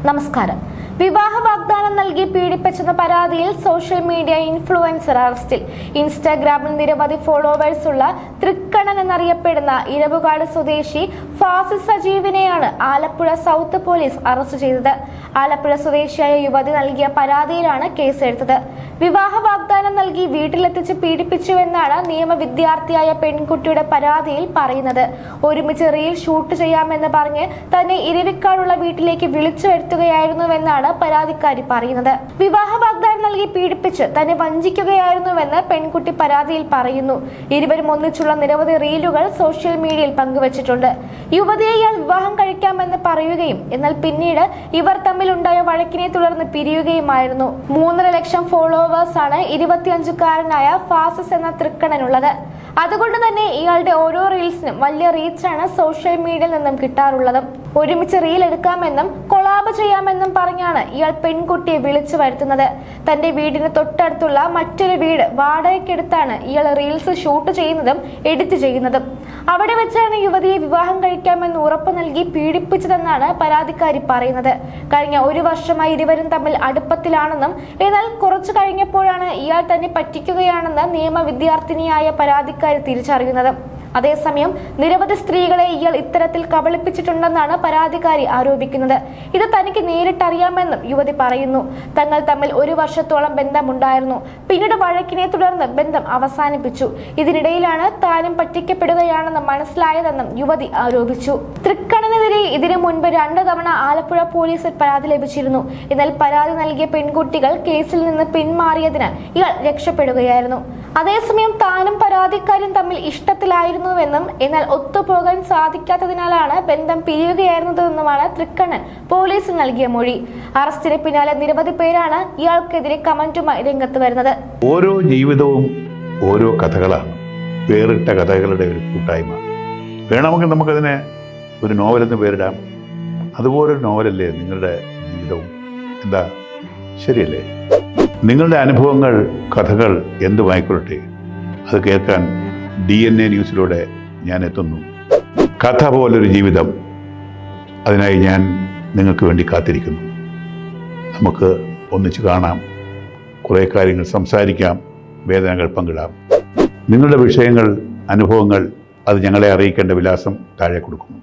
നമസ്കാരം. വിവാഹ വാഗ്ദാനം നൽകി പീഡിപ്പിച്ചെന്ന പരാതിയിൽ സോഷ്യൽ മീഡിയ ഇൻഫ്ലുവൻസർ അറസ്റ്റിൽ. ഇൻസ്റ്റാഗ്രാമിൽ നിരവധി ഫോളോവേഴ്സുള്ള തൃക്കണ്ണൻ എന്നറിയപ്പെടുന്ന ഇരവുകാട് സ്വദേശി ഫാസിസ് സജീവിനെയാണ് ആലപ്പുഴ സൗത്ത് പോലീസ് അറസ്റ്റ് ചെയ്തത്. ആലപ്പുഴ സ്വദേശിയായ യുവതി നൽകിയ പരാതിയിലാണ് കേസെടുത്തത്. വിവാഹ വാഗ്ദാനം നൽകി വീട്ടിലെത്തിച്ച് പീഡിപ്പിച്ചുവെന്നാണ് നിയമ വിദ്യാർത്ഥിയായ പെൺകുട്ടിയുടെ പരാതിയിൽ പറയുന്നത്. ഒരുമിച്ച് റീൽ ഷൂട്ട് ചെയ്യാമെന്ന് പറഞ്ഞ് തന്നെ ഇരവിക്കാടുള്ള വീട്ടിലേക്ക് വിളിച്ചു വരുത്തുകയായിരുന്നുവെന്നാണ് പരാതിക്കാരി പറയുന്നത്. വിവാഹ വാഗ്ദാനം നൽകി പീഡിപ്പിച്ച് തന്നെ വഞ്ചിക്കുകയായിരുന്നുവെന്ന് പെൺകുട്ടി പരാതിയിൽ പറയുന്നു. ഇരുവരും ഒന്നിച്ചുള്ള നിരവധി റീലുകൾ സോഷ്യൽ മീഡിയയിൽ പങ്കുവച്ചിട്ടുണ്ട്. യുവതിയെ ഇയാൾ വിവാഹം കഴിക്കാമെന്ന് പറയുകയും എന്നാൽ പിന്നീട് ഇവർ തമ്മിലുണ്ടായ വഴക്കിനെ തുടർന്ന് പിരിയുകയുമായിരുന്നു. 3.5 ലക്ഷം ഫോളോവേഴ്സാണ് 25-കാരനായ ഫാസിസ് എന്ന തൃക്കണ്ണനുള്ളത്. അതുകൊണ്ട് തന്നെ ഇയാളുടെ ഓരോ റീൽസിനും വലിയ റീച്ചാണ് സോഷ്യൽ മീഡിയയിൽ നിന്നും കിട്ടാറുള്ളത്. ഒരുമിച്ച് റീൽ എടുക്കാമെന്നും കൊളാബ് ചെയ്യാമെന്നും പറഞ്ഞാണ് ഇയാൾ പെൺകുട്ടിയെ വിളിച്ചു വരുത്തുന്നത്. തന്റെ വീടിന് തൊട്ടടുത്തുള്ള മറ്റൊരു വീട് വാടകയ്ക്കെടുത്താണ് ഇയാൾ റീൽസ് ഷൂട്ട് ചെയ്യുന്നതും എഡിറ്റ് ചെയ്യുന്നതും. അവിടെ വെച്ചാണ് യുവതിയെ വിവാഹം കഴിക്കാമെന്ന് ഉറപ്പ് നൽകി പീഡിപ്പിച്ചതെന്നാണ് പരാതിക്കാരി പറയുന്നത്. കഴിഞ്ഞ 1 വർഷമായി ഇരുവരും തമ്മിൽ അടുപ്പത്തിലാണെന്നും എന്നാൽ കുറച്ചു കഴിഞ്ഞപ്പോഴാണ് ഇയാൾ തന്നെ പറ്റിക്കുകയാണെന്ന് നിയമ വിദ്യാർത്ഥിനിയായ പരാതിക്കാരി തിരിച്ചറിയുന്നത്. അതേസമയം നിരവധി സ്ത്രീകളെ ഇയാൾ ഇത്തരത്തിൽ കബളിപ്പിച്ചിട്ടുണ്ടെന്നാണ് പരാതിക്കാരി ആരോപിക്കുന്നത്. ഇത് തനിക്ക് നേരിട്ടറിയാമെന്നും യുവതി പറയുന്നു. തങ്ങൾ തമ്മിൽ 1 വർഷത്തോളം ബന്ധമുണ്ടായിരുന്നു. പിന്നീട് വഴക്കിനെ തുടർന്ന് ബന്ധം അവസാനിപ്പിച്ചു. ഇതിനിടയിലാണ് താനും പറ്റിക്കപ്പെടുകയാണെന്ന് മനസ്സിലായതെന്നും യുവതി ആരോപിച്ചു. തൃക്കണ്ണനെതിരെ ഇതിനു മുൻപ് 2 തവണ ആലപ്പുഴ പോലീസിൽ പരാതി ലഭിച്ചിരുന്നു. എന്നാൽ പരാതി നൽകിയ പെൺകുട്ടികൾ കേസിൽ നിന്ന് പിന്മാറിയതിനാൽ ഇയാൾ രക്ഷപ്പെടുകയായിരുന്നു. അതേസമയം താനും പരാതിക്കാരും തമ്മിൽ ഇഷ്ടത്തിലായിരുന്നുവെന്നും എന്നാൽ ഒത്തുപോകാൻ സാധിക്കാത്തതിനാലാണ് ബന്ധം പിരിയുകയായിരുന്നതെന്നുമാണ് തൃക്കണ്ണൻ പോലീസിന് നൽകിയ മൊഴി. അറസ്റ്റിന് പിന്നാലെ നിരവധി പേരാണ് ഇയാൾക്കെതിരെ കമന്റുമായി രംഗത്ത് വരുന്നത്. ഓരോ ജീവിതവും ഓരോ കഥകളാണ്, വേറിട്ട കഥകളുടെ ഒരു കൂട്ടായ്മ. വേണമെങ്കിൽ നമുക്കതിനെ ഒരു നോവലെന്ന് പേരിടാം. അതുപോലൊരു നോവലല്ലേ നിങ്ങളുടെ ജീവിതവും? എന്താ, ശരിയല്ലേ? നിങ്ങളുടെ അനുഭവങ്ങൾ, കഥകൾ എന്തുമായിക്കൊള്ളട്ടെ, അത് കേൾക്കാൻ DNA ന്യൂസിലൂടെ ഞാൻ എത്തുന്നു. കഥ പോലൊരു ജീവിതം, അതിനായി ഞാൻ നിങ്ങൾക്ക് വേണ്ടി കാത്തിരിക്കുന്നു. നമുക്ക് ഒന്നിച്ച് കാണാം, കുറേ കാര്യങ്ങൾ സംസാരിക്കാം, വേദനകൾ പങ്കിടാം. നിങ്ങളുടെ വിഷയങ്ങൾ, അനുഭവങ്ങൾ അത് ഞങ്ങളെ അറിയിക്കേണ്ട വിലാസം താഴെ കൊടുക്കുന്നു.